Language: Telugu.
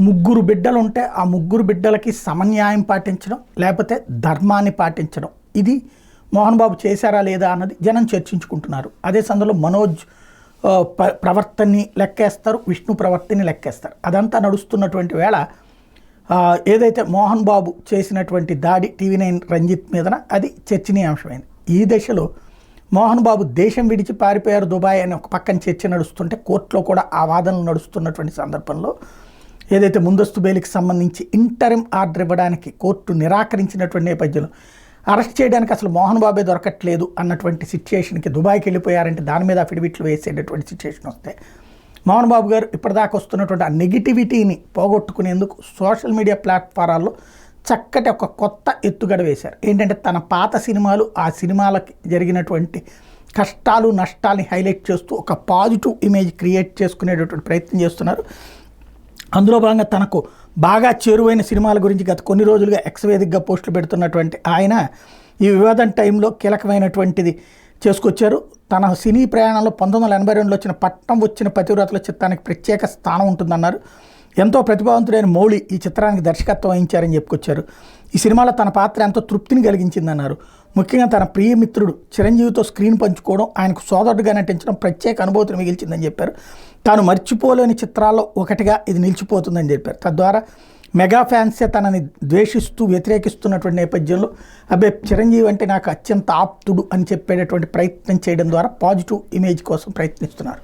ముగ్గురు బిడ్డలు ఉంటే ఆ ముగ్గురు బిడ్డలకి సమన్యాయం పాటించడం, లేకపోతే ధర్మాన్ని పాటించడం, ఇది మోహన్ బాబు చేశారా లేదా అన్నది జనం చర్చించుకుంటున్నారు. అదే సందర్భంలో మనోజ్ ప్రవర్తనని లెక్కేస్తారు, విష్ణు ప్రవర్తనని లెక్కేస్తారు. అదంతా నడుస్తున్నటువంటి వేళ ఏదైతే మోహన్ బాబు చేసినటువంటి దాడి TV9 రంజిత్ మీదన అది చర్చనీయాంశమైంది. ఈ దశలో మోహన్ బాబు దేశం విడిచి పారిపోయారు దుబాయ్ అని ఒక పక్కన చర్చ నడుస్తుంటే, కోర్టులో కూడా ఆ వాదనలు నడుస్తున్నటువంటి సందర్భంలో ఏదైతే ముందస్తు బెయిల్కి సంబంధించి ఇంటరిమ్ ఆర్డర్ ఇవ్వడానికి కోర్టు నిరాకరించినటువంటి నేపథ్యంలో అరెస్ట్ చేయడానికి అసలు మోహన్ బాబే దొరకట్లేదు అన్నటువంటి సిచ్యుయేషన్కి దుబాయ్కి వెళ్ళిపోయారంటే దాని మీద అఫిడవిట్లు వేసేటటువంటి సిచ్యుయేషన్ వస్తే, మోహన్ బాబు గారు ఇప్పటిదాకా వస్తున్నటువంటి ఆ నెగిటివిటీని పోగొట్టుకునేందుకు సోషల్ మీడియా ప్లాట్ఫారాల్లో చక్కటి ఒక కొత్త ఎత్తుగడ వేశారు. ఏంటంటే తన పాత సినిమాలు, ఆ సినిమాలకి జరిగినటువంటి కష్టాలు నష్టాలని హైలైట్ చేస్తూ ఒక పాజిటివ్ ఇమేజ్ క్రియేట్ చేసుకునేటటువంటి ప్రయత్నం చేస్తున్నారు. అందులో భాగంగా తనకు బాగా చేరువైన సినిమాల గురించి గత కొన్ని రోజులుగా ఎక్స్ వేదికగా పోస్టులు పెడుతున్నటువంటి ఆయన ఈ వివాదం టైంలో కీలకమైనటువంటిది చేసుకొచ్చారు. తన సినీ ప్రయాణంలో 1982లో వచ్చిన పట్నం వచ్చిన పతివ్రతల చిత్రానికి ప్రత్యేక స్థానం ఉంటుందన్నారు. ఎంతో ప్రతిభావంతుడైన మౌళి ఈ చిత్రానికి దర్శకత్వం వహించారని చెప్పుకొచ్చారు. ఈ సినిమాలో తన పాత్ర ఎంతో తృప్తిని కలిగించిందన్నారు. ముఖ్యంగా తన ప్రియమిత్రుడు చిరంజీవితో స్క్రీన్ పంచుకోవడం, ఆయనకు సోదరుడిగా నటించడం ప్రత్యేక అనుభూతిని మిగిల్చిందని చెప్పారు. తాను మర్చిపోలేని చిత్రాల్లో ఒకటిగా ఇది నిలిచిపోతుందని చెప్పారు. తద్వారా మెగా ఫ్యాన్సే తనని ద్వేషిస్తూ వ్యతిరేకిస్తున్నటువంటి నేపథ్యంలో అబ్బే చిరంజీవి అంటే నాకు అత్యంత ఆప్తుడు అని చెప్పేటటువంటి ప్రయత్నం చేయడం ద్వారా పాజిటివ్ ఇమేజ్ కోసం ప్రయత్నిస్తున్నారు.